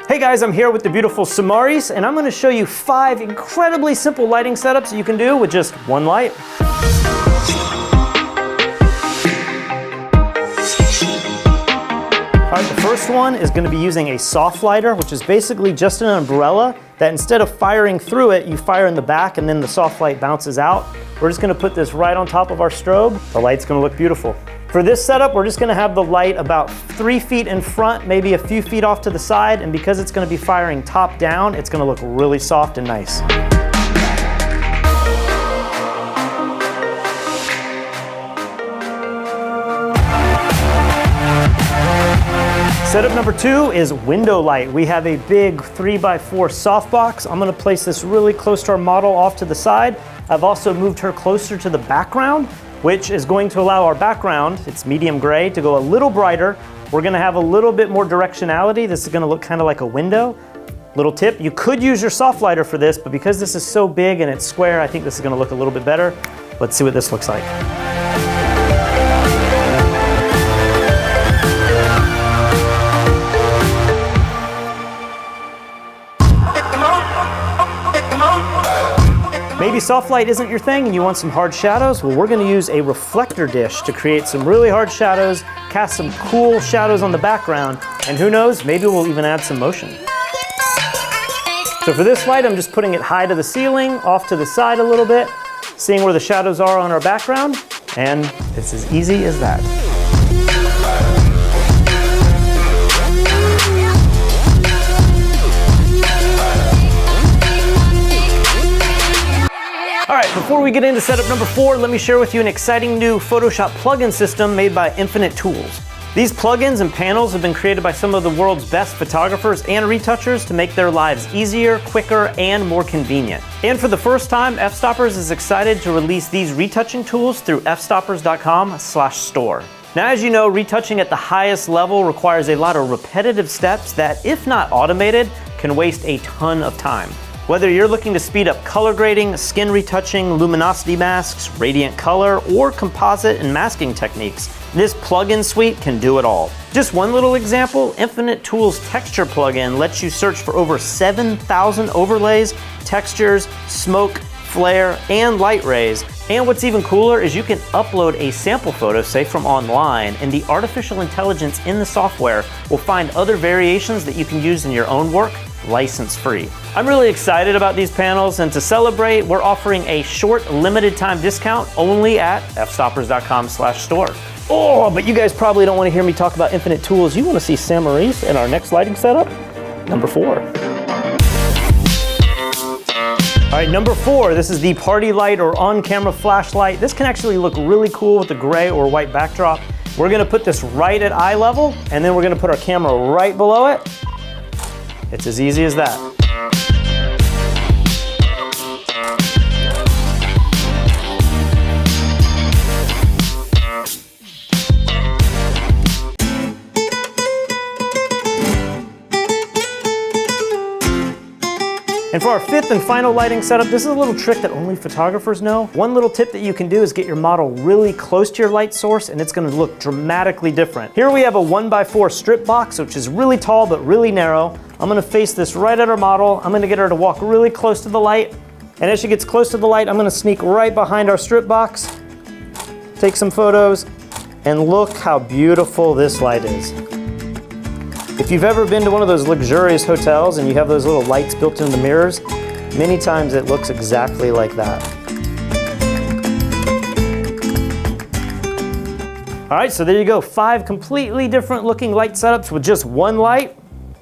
Hey guys, I'm here with the beautiful Samaris, and I'm going to show you 5 incredibly simple lighting setups that you can do with just one light. All right, the first one is going to be using a soft lighter, which is basically just an umbrella that instead of firing through it, you fire in the back and then the soft light bounces out. We're just going to put this right on top of our strobe. The light's going to look beautiful. For this setup, we're just going to have the light about 3 feet in front, maybe a few feet off to the side, and because it's going to be firing top down, it's going to look really soft and nice. Setup number 2 is window light. We have a big 3x4 softbox. I'm going to place this really close to our model off to the side. I've also moved her closer to the background, which is going to allow our background, it's medium gray, to go a little brighter. We're going to have a little bit more directionality. This is going to look kind of like a window. Little tip, you could use your soft lighter for this, but because this is so big and it's square, I think this is going to look a little bit better. Let's see what this looks like. Maybe soft light isn't your thing and you want some hard shadows? Well, we're going to use a reflector dish to create some really hard shadows, cast some cool shadows on the background, and who knows, maybe we'll even add some motion. So for this light, I'm just putting it high to the ceiling, off to the side a little bit, seeing where the shadows are on our background, and it's as easy as that. All right, before we get into setup number 4, let me share with you an exciting new Photoshop plugin system made by Infinite Tools. These plugins and panels have been created by some of the world's best photographers and retouchers to make their lives easier, quicker, and more convenient. And for the first time, Fstoppers is excited to release these retouching tools through fstoppers.com/store. Now, as you know, retouching at the highest level requires a lot of repetitive steps that, if not automated, can waste a ton of time. Whether you're looking to speed up color grading, skin retouching, luminosity masks, radiant color, or composite and masking techniques, this plugin suite can do it all. Just one little example, Infinite Tools Texture plugin lets you search for over 7,000 overlays, textures, smoke, flare, and light rays. And what's even cooler is you can upload a sample photo, say from online, and the artificial intelligence in the software will find other variations that you can use in your own work, license-free. I'm really excited about these panels, and to celebrate, we're offering a short, limited time discount only at fstoppers.com/store. Oh, but you guys probably don't want to hear me talk about Infinite Tools. You want to see Samaris in our next lighting setup? Number 4. All right, number 4, this is the party light or on-camera flashlight. This can actually look really cool with a gray or white backdrop. We're gonna put this right at eye level, and then we're gonna put our camera right below it. It's as easy as that. And for our 5th and final lighting setup, this is a little trick that only photographers know. One little tip that you can do is get your model really close to your light source, and it's gonna look dramatically different. Here we have a 1x4 strip box, which is really tall but really narrow. I'm gonna face this right at our model. I'm gonna get her to walk really close to the light. And as she gets close to the light, I'm gonna sneak right behind our strip box, take some photos, and look how beautiful this light is. If you've ever been to one of those luxurious hotels and you have those little lights built into the mirrors, many times it looks exactly like that. All right, so there you go, 5 completely different looking light setups with just one light.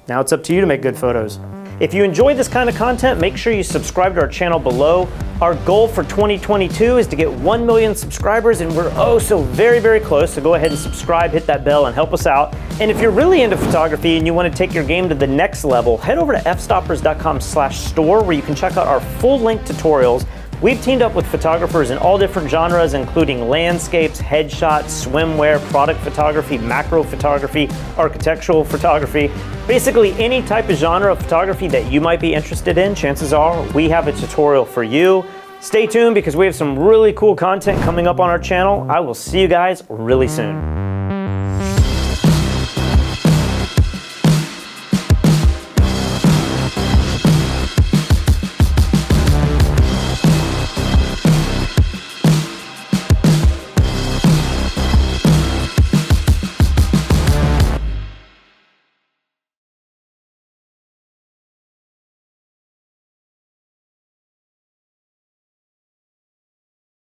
Now it's up to you to make good photos. If you enjoy this kind of content, make sure you subscribe to our channel below. Our goal for 2022 is to get 1 million subscribers, and we're oh so very, very close, so go ahead and subscribe, hit that bell, and help us out. And if you're really into photography and you want to take your game to the next level, head over to fstoppers.com/store where you can check out our full-length tutorials. We've teamed up with photographers in all different genres, including landscapes, headshots, swimwear, product photography, macro photography, architectural photography. Basically any type of genre of photography that you might be interested in, chances are we have a tutorial for you. Stay tuned because we have some really cool content coming up on our channel. I will see you guys really soon.